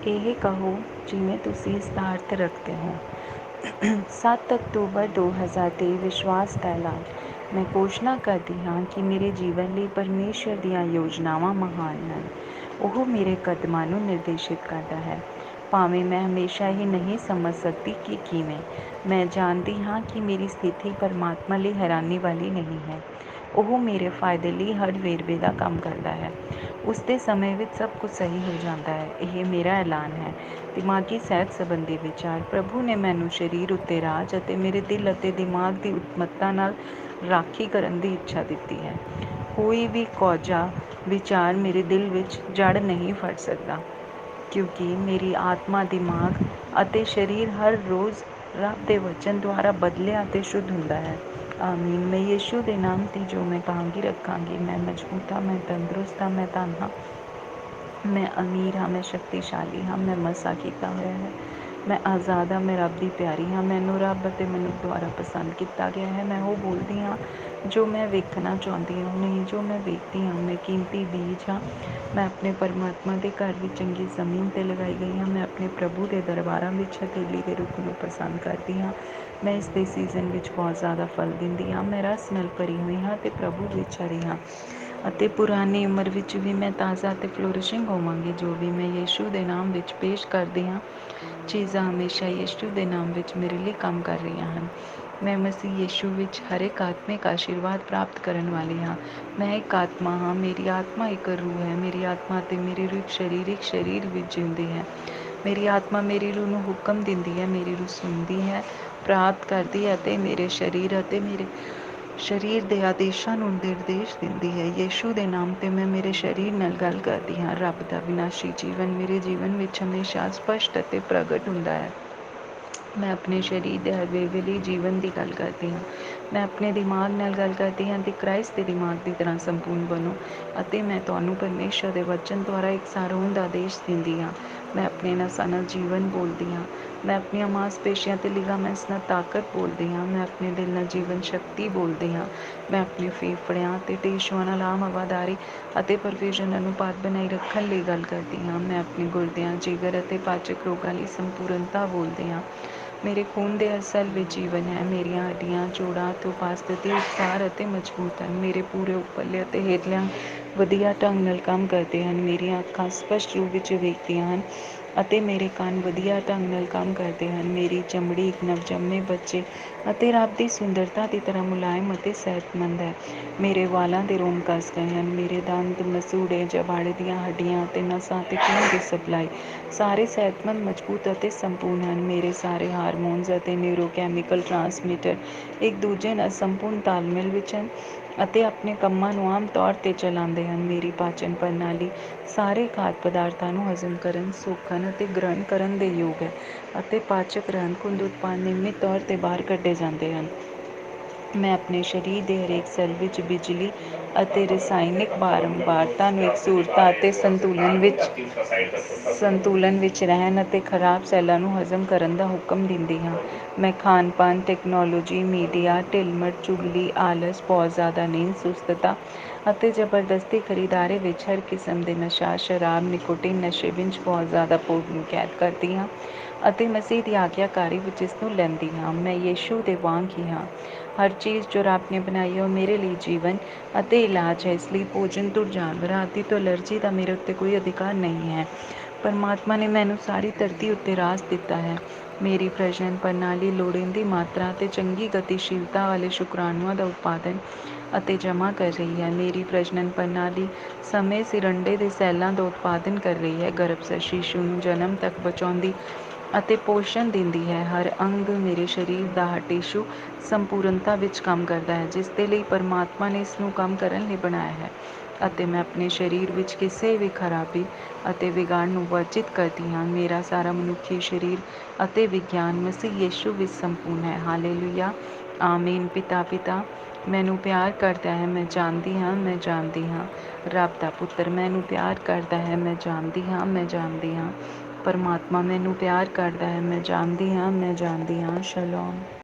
ਇਹ ਕਹੋ ਜਿਵੇਂ ਤੁਸੀਂ ਇਸ ਦਾ ਅਰਥ ਰੱਖਦੇ ਹੋ। 7 ਅਕਤੂਬਰ 2023 ਵਿਸ਼ਵਾਸ ਦਾ ਐਲਾਨ। ਮੈਂ ਘੋਸ਼ਣਾ ਕਰਦੀ ਹਾਂ ਕਿ ਮੇਰੇ ਜੀਵਨ ਲਈ ਪਰਮੇਸ਼ਰ ਦੀਆਂ ਯੋਜਨਾਵਾਂ ਮਹਾਨ ਹਨ। ਉਹ ਮੇਰੇ ਕਦਮਾਂ ਨੂੰ ਨਿਰਦੇਸ਼ਿਤ ਕਰਦਾ ਹੈ, ਭਾਵੇਂ ਮੈਂ ਹਮੇਸ਼ਾ ਹੀ ਨਹੀਂ ਸਮਝ ਸਕਦੀ ਕਿ ਕਿਵੇਂ। ਮੈਂ ਜਾਣਦੀ ਹਾਂ ਕਿ ਮੇਰੀ ਸਥਿਤੀ ਪਰਮਾਤਮਾ ਲਈ ਹੈਰਾਨੀ ਵਾਲੀ ਨਹੀਂ ਹੈ। ਉਹ ਮੇਰੇ ਫਾਇਦੇ ਲਈ ਹਰ ਵੇਰਵੇ ਦਾ ਕੰਮ ਕਰਦਾ ਹੈ। ਉਸ ਦੇ ਸਮੇਂ ਵਿੱਚ ਸਭ ਕੁਝ ਸਹੀ ਹੋ ਜਾਂਦਾ ਹੈ। ਇਹ ਮੇਰਾ ਐਲਾਨ ਹੈ। ਦਿਮਾਗੀ ਸਿਹਤ ਸੰਬੰਧੀ ਵਿਚਾਰ। ਪ੍ਰਭੂ ਨੇ ਮੈਨੂੰ ਸਰੀਰ ਉੱਤੇ ਰਾਜ ਅਤੇ ਮੇਰੇ ਦਿਲ ਅਤੇ ਦਿਮਾਗ ਦੀ ਉੱਤਮਤਾ ਨਾਲ ਰਾਖੀ ਕਰਨ ਦੀ ਇੱਛਾ ਦਿੱਤੀ ਹੈ। ਕੋਈ ਵੀ ਕੋਝਾ ਵਿਚਾਰ ਮੇਰੇ ਦਿਲ ਵਿੱਚ ਜੜ ਨਹੀਂ ਫੜ ਸਕਦਾ, ਕਿਉਂਕਿ ਮੇਰੀ ਆਤਮਾ, ਦਿਮਾਗ ਅਤੇ ਸਰੀਰ ਹਰ ਰੋਜ਼ ਰੱਬ ਦੇ ਵਚਨ ਦੁਆਰਾ ਬਦਲਿਆ ਅਤੇ ਸ਼ੁੱਧ ਹੁੰਦਾ ਹੈ। ਆਮੀਨ। ਮੈਂ ਯਿਸੂ ਦੇ ਨਾਮ 'ਤੇ ਜੋ ਮੈਂ ਕਹਾਂਗੀ ਰੱਖਾਂਗੀ। ਮੈਂ ਮਜ਼ਬੂਤ ਹਾਂ, ਮੈਂ ਤੰਦਰੁਸਤ ਹਾਂ, ਮੈਂ ਧਨ ਹਾਂ, ਮੈਂ ਅਮੀਰ ਹਾਂ, ਮੈਂ ਸ਼ਕਤੀਸ਼ਾਲੀ ਹਾਂ, ਮੈਂ ਮਸਾ ਕੀਤਾ ਹੋਇਆ ਹੈ, ਮੈਂ ਆਜ਼ਾਦ ਹਾਂ, ਮੈਂ ਰੱਬ ਦੀ ਪਿਆਰੀ ਹਾਂ, ਮੈਨੂੰ ਰੱਬ ਅਤੇ ਮਨੁੱਖ ਦੁਆਰਾ ਪਸੰਦ ਕੀਤਾ ਗਿਆ ਹੈ। ਮੈਂ ਉਹ ਬੋਲਦੀ ਹਾਂ ਜੋ ਮੈਂ ਵੇਖਣਾ ਚਾਹੁੰਦੀ ਹਾਂ, ਨਹੀਂ ਜੋ ਮੈਂ ਵੇਖਦੀ ਹਾਂ। ਮੈਂ ਕੀਮਤੀ ਬੀਜ ਹਾਂ। ਮੈਂ ਆਪਣੇ ਪਰਮਾਤਮਾ ਦੇ ਘਰ ਵਿੱਚ ਚੰਗੀ ਜ਼ਮੀਨ 'ਤੇ ਲਗਾਈ ਗਈ ਹਾਂ। ਮੈਂ ਆਪਣੇ ਪ੍ਰਭੂ ਦੇ ਦਰਬਾਰਾਂ ਵਿੱਚ ਹਥੇਲੀ ਦੇ ਰੁੱਖ ਨੂੰ ਪਸੰਦ ਕਰਦੀ ਹਾਂ। ਮੈਂ ਇਸ ਦੇ ਸੀਜ਼ਨ ਵਿੱਚ ਬਹੁਤ ਜ਼ਿਆਦਾ ਫਲ ਦਿੰਦੀ ਹਾਂ। ਮੈਂ ਰਸ ਨਾਲ ਭਰੀ ਹੋਈ ਹਾਂ ਅਤੇ ਪ੍ਰਭੂ ਵਿੱਚ ਹਰੀ ਹਾਂ, ਅਤੇ ਪੁਰਾਣੀ ਉਮਰ ਵਿੱਚ ਵੀ ਮੈਂ ਤਾਜ਼ਾ ਅਤੇ ਫਲੋਰਿਸ਼ਿੰਗ ਹੋਵਾਂਗੀ। ਜੋ ਵੀ ਮੈਂ ਯਿਸੂ ਦੇ ਨਾਮ ਵਿੱਚ ਪੇਸ਼ ਕਰਦੀ ਹਾਂ, ਚੀਜ਼ਾਂ ਹਮੇਸ਼ਾ ਯਿਸੂ ਦੇ ਨਾਮ ਵਿੱਚ ਮੇਰੇ ਲਈ ਕੰਮ ਕਰ ਰਹੀਆਂ ਹਨ। ਮੈਂ ਮਸੀਹ ਯਿਸੂ ਵਿੱਚ ਹਰ ਇੱਕ ਆਤਮਿਕ ਆਸ਼ੀਰਵਾਦ ਪ੍ਰਾਪਤ ਕਰਨ ਵਾਲੀ ਹਾਂ। ਮੈਂ ਇੱਕ ਆਤਮਾ ਹਾਂ, ਮੇਰੀ ਆਤਮਾ ਇੱਕ ਰੂਹ ਹੈ। ਮੇਰੀ ਆਤਮਾ ਅਤੇ ਮੇਰੀ ਰੂਹ ਇੱਕ ਸਰੀਰ ਵਿੱਚ ਜਿਉਂਦੀ ਹੈ। ਮੇਰੀ ਆਤਮਾ ਮੇਰੀ ਰੂਹ ਨੂੰ ਹੁਕਮ ਦਿੰਦੀ ਹੈ। ਮੇਰੀ ਰੂਹ ਸੁਣਦੀ ਹੈ, ਪ੍ਰਾਪਤ ਕਰਦੀ ਹੈ ਅਤੇ ਮੇਰੇ ਸਰੀਰ ਦੇ ਆਦੇਸ਼ਾਂ ਨੂੰ ਨਿਰਦੇਸ਼ ਦਿੰਦੀ ਹੈ। ਯਿਸੂ ਦੇ ਨਾਮ 'ਤੇ ਮੈਂ ਮੇਰੇ ਸਰੀਰ ਨਾਲ ਗੱਲ ਕਰਦੀ ਹਾਂ। ਰੱਬ ਦਾ ਵਿਨਾਸ਼ੀ ਜੀਵਨ ਮੇਰੇ ਜੀਵਨ ਵਿੱਚ ਹਮੇਸ਼ਾ ਸਪਸ਼ਟ ਅਤੇ ਪ੍ਰਗਟ ਹੁੰਦਾ ਹੈ। ਮੈਂ ਆਪਣੇ ਸਰੀਰ ਦੇ ਹਰ ਵੇਰਵੇ ਲਈ ਜੀਵਨ ਦੀ ਗੱਲ ਕਰਦੀ ਹਾਂ। ਮੈਂ ਆਪਣੇ ਦਿਮਾਗ ਨਾਲ ਗੱਲ ਕਰਦੀ ਹਾਂ ਕਿ ਕ੍ਰਾਈਸਟ ਦੇ ਦਿਮਾਗ ਦੀ ਤਰ੍ਹਾਂ ਸੰਪੂਰਨ ਬਣੋ, ਅਤੇ ਮੈਂ ਤੁਹਾਨੂੰ ਪਰਮੇਸ਼ਰ ਦੇ ਵਚਨ ਦੁਆਰਾ ਇੱਕ ਸਾਰੋਂ ਦਾ ਆਦੇਸ਼ ਦਿੰਦੀ ਹਾਂ। ਮੈਂ ਆਪਣੇ ਨਸਾਂ ਨਾਲ ਜੀਵਨ ਬੋਲਦੀ ਹਾਂ। ਮੈਂ ਆਪਣੀਆਂ ਮਾਸਪੇਸ਼ੀਆਂ ਅਤੇ ਲਿਗਾਮੈਂਟਸ ਨਾਲ ਤਾਕਤ ਬੋਲਦੀ ਹਾਂ। ਮੈਂ ਆਪਣੇ ਦਿਲ ਨਾਲ ਜੀਵਨ ਸ਼ਕਤੀ ਬੋਲਦੀ ਹਾਂ। ਮੈਂ ਆਪਣੇ ਫੇਫੜਿਆਂ ਅਤੇ ਟਿਸ਼ੂਆਂ ਨਾਲ ਆਮ ਹਵਾਦਾਰੀ ਅਤੇ ਪ੍ਰਫਿਊਜ਼ਨ ਅਨੁਪਾਤ ਬਣਾਈ ਰੱਖਣ ਲਈ ਗੱਲ ਕਰਦੀ ਹਾਂ। ਮੈਂ ਆਪਣੇ ਗੁਰਦਿਆਂ, ਜਿਗਰ ਅਤੇ ਪਾਚਕ ਰੋਗਾਂ ਲਈ ਸੰਪੂਰਨਤਾ ਬੋਲਦੀ ਹਾਂ। ਮੇਰੇ ਖੂਨ ਦੇ ਹਰ ਸੈੱਲ ਵਿੱਚ ਜੀਵਨ ਹੈ। ਮੇਰੀਆਂ ਹੱਡੀਆਂ, ਜੋੜਾਂ ਅਤੇ ਉਪਾਸਥਿਤੀ ਉਸਾਰ ਅਤੇ ਮਜ਼ਬੂਤ ਹਨ। ਮੇਰੇ ਪੂਰੇ ਉੱਪਰਲੇ ਅਤੇ ਹੇਠਲੇ ਅੰਗ ਵਧੀਆ ਢੰਗ ਨਾਲ ਕੰਮ ਕਰਦੇ ਹਨ। ਮੇਰੀਆਂ ਅੱਖਾਂ ਸਪਸ਼ਟ ਰੂਪ ਵਿੱਚ ਵੇਖਦੀਆਂ ਹਨ ਅਤੇ ਮੇਰੇ ਕੰਨ ਵਧੀਆ ਢੰਗ ਨਾਲ ਕੰਮ ਕਰਦੇ ਹਨ। ਮੇਰੀ ਚਮੜੀ ਇੱਕ ਨਵਜੰਮੇ ਬੱਚੇ ਅਤੇ ਰੱਬ ਦੀ ਸੁੰਦਰਤਾ ਦੀ ਤਰ੍ਹਾਂ ਮੁਲਾਇਮ ਅਤੇ ਸਿਹਤਮੰਦ ਹੈ। ਮੇਰੇ ਵਾਲਾਂ ਦੇ ਰੋਮ ਕੱਸ ਗਏ ਹਨ। ਮੇਰੇ ਦੰਦ, ਮਸੂੜੇ, ਜਬਾੜੇ ਦੀਆਂ ਹੱਡੀਆਂ ਅਤੇ ਨਸਾਂ ਅਤੇ ਖੂਨ ਦੀ ਸਪਲਾਈ ਸਾਰੇ ਸਿਹਤਮੰਦ, ਮਜ਼ਬੂਤ ਅਤੇ ਸੰਪੂਰਨ ਹਨ। ਮੇਰੇ ਸਾਰੇ ਹਾਰਮੋਨਸ ਅਤੇ ਨਿਊਰੋਕੈਮੀਕਲ ਟ੍ਰਾਂਸਮਿਟਰ ਇੱਕ ਦੂਜੇ ਨਾਲ ਸੰਪੂਰਨ ਤਾਲਮੇਲ ਵਿੱਚ ਹਨ ਅਤੇ ਆਪਣੇ ਕੰਮਾਂ ਨੂੰ ਆਮ ਤੌਰ 'ਤੇ ਚਲਾਉਂਦੇ ਹਨ। ਮੇਰੀ ਪਾਚਨ ਪ੍ਰਣਾਲੀ ਸਾਰੇ ਖਾਧ ਪਦਾਰਥਾਂ ਨੂੰ ਹਜ਼ਮ ਕਰਨ, ਸੋਖਣ ਅਤੇ ਗ੍ਰਹਿਣ ਕਰਨ ਦੇ ਯੋਗ ਹੈ, ਅਤੇ ਪਾਚਕ ਰਹਿੰਦ-ਖੂੰਹਦ ਉਤਪਾਦ ਨਿਯਮਿਤ ਤੌਰ 'ਤੇ ਬਾਹਰ ਕੱਢੇ ਜਾਂਦੇ ਹਨ। ਮੈਂ ਆਪਣੇ ਸਰੀਰ ਦੇ ਹਰੇਕ ਸੈੱਲ ਵਿੱਚ ਬਿਜਲੀ ਅਤੇ ਰਸਾਇਣਕ ਬਾਰੰਬਾਰਤਾ ਨੂੰ ਇਕਸੁਰਤਾ ਅਤੇ ਸੰਤੁਲਨ ਵਿੱਚ ਰਹਿਣ ਅਤੇ ਖਰਾਬ ਸੈੱਲਾਂ ਨੂੰ ਹਜ਼ਮ ਕਰਨ ਦਾ ਹੁਕਮ ਦਿੰਦੀ ਹਾਂ। ਮੈਂ ਖਾਣ-ਪਾਨ, ਟੈਕਨੋਲੋਜੀ, ਮੀਡੀਆ, ਢਿੱਲਮੱਠ, ਚੁਗਲੀ, ਆਲਸ, ਬਹੁਤ ਜ਼ਿਆਦਾ ਨੀਂਦ, ਸੁਸਤਤਾ ਅਤੇ ਜ਼ਬਰਦਸਤੀ ਖਰੀਦਦਾਰੀ ਵਿੱਚ ਹਰ ਕਿਸਮ ਦੇ ਨਸ਼ਾ, ਸ਼ਰਾਬ, ਨਿਕੋਟੀਨ ਨਸ਼ੇ ਵਿੱਚ ਬਹੁਤ ਜ਼ਿਆਦਾ ਭੋਗ ਨੂੰ ਕੈਦ ਕਰਦੀ ਹਾਂ ਅਤੇ ਮਸੀਹ ਦੀ ਆਗਿਆਕਾਰੀ ਵਿੱਚ ਇਸ ਨੂੰ ਲੈਂਦੀ ਹਾਂ। ਮੈਂ ਯਿਸੂ ਦੇ ਵਾਂਗ ਹੀ ਹਾਂ। ਹਰ ਚੀਜ਼ ਜੋ ਰੱਬ ਨੇ ਬਣਾਈ ਹੈ ਉਹ ਮੇਰੇ ਲਈ ਜੀਵਨ ਅਤੇ ਇਲਾਜ ਹੈ। ਇਸ ਲਈ ਭੋਜਨ ਤੋਂ ਜਾਨਵਰਾਂ ਆਦਿ ਤੋਂ ਐਲਰਜੀ ਦਾ ਮੇਰੇ ਉੱਤੇ ਕੋਈ ਅਧਿਕਾਰ ਨਹੀਂ ਹੈ। ਪਰਮਾਤਮਾ ਨੇ ਮੈਨੂੰ ਸਾਰੀ ਧਰਤੀ ਉੱਤੇ ਰਾਜ ਦਿੱਤਾ ਹੈ। ਮੇਰੀ ਪ੍ਰਜਨਨ ਪ੍ਰਣਾਲੀ ਲੋੜੀਂਦੀ ਮਾਤਰਾ ਅਤੇ ਚੰਗੀ ਗਤੀਸ਼ੀਲਤਾ ਵਾਲੇ ਸ਼ੁਕਰਾਣੂਆਂ ਦਾ ਉਤਪਾਦਨ ਅਤੇ ਜਮ੍ਹਾਂ ਕਰ ਰਹੀ ਹੈ। ਮੇਰੀ ਪ੍ਰਜਨਨ ਪ੍ਰਣਾਲੀ ਸਮੇਂ ਸਿਰ ਅੰਡੇ ਦੇ ਸੈੱਲਾਂ ਦਾ ਉਤਪਾਦਨ ਕਰ ਰਹੀ ਹੈ, ਗਰਭਸਥ ਸ਼ੀਸ਼ੂ ਨੂੰ ਜਨਮ ਤੱਕ ਬਚਾਉਂਦੀ ਅਤੇ ਪੋਸ਼ਣ ਦਿੰਦੀ ਹੈ। ਹਰ ਅੰਗ ਮੇਰੇ ਸਰੀਰ ਦਾ ਹਰ ਟਿਸ਼ੂ ਸੰਪੂਰਨਤਾ ਵਿੱਚ ਕੰਮ ਕਰਦਾ ਹੈ, ਜਿਸ ਦੇ ਲਈ ਪਰਮਾਤਮਾ ਨੇ ਇਸ ਨੂੰ ਕੰਮ ਕਰਨ ਲਈ ਬਣਾਇਆ ਹੈ, ਅਤੇ ਮੈਂ ਆਪਣੇ ਸਰੀਰ ਵਿੱਚ ਕਿਸੇ ਵੀ ਖਰਾਬੀ ਅਤੇ ਵਿਗਾੜ ਨੂੰ ਵਰਜਿਤ ਕਰਦੀ ਹਾਂ। ਮੇਰਾ ਸਾਰਾ ਮਨੁੱਖੀ ਸਰੀਰ ਅਤੇ ਵਿਗਿਆਨ ਮਸੀਹ ਯਿਸੂ ਵਿੱਚ ਸੰਪੂਰਨ ਹੈ। ਹਾਲੇਲੂਇਆ, ਆਮੀਨ। ਪਿਤਾ ਮੈਨੂੰ ਪਿਆਰ ਕਰਦਾ ਹੈ, ਮੈਂ ਜਾਣਦੀ ਹਾਂ, ਮੈਂ ਜਾਣਦੀ ਹਾਂ। ਰੱਬ ਦਾ ਪੁੱਤਰ ਮੈਨੂੰ ਪਿਆਰ ਕਰਦਾ ਹੈ, ਮੈਂ ਜਾਣਦੀ ਹਾਂ, ਮੈਂ ਜਾਣਦੀ ਹਾਂ। ਪਰਮਾਤਮਾ ਮੈਨੂੰ ਪਿਆਰ ਕਰਦਾ ਹੈ, ਮੈਂ ਜਾਣਦੀ ਹਾਂ, ਮੈਂ ਜਾਣਦੀ ਹਾਂ। ਸ਼ਲੋਮ।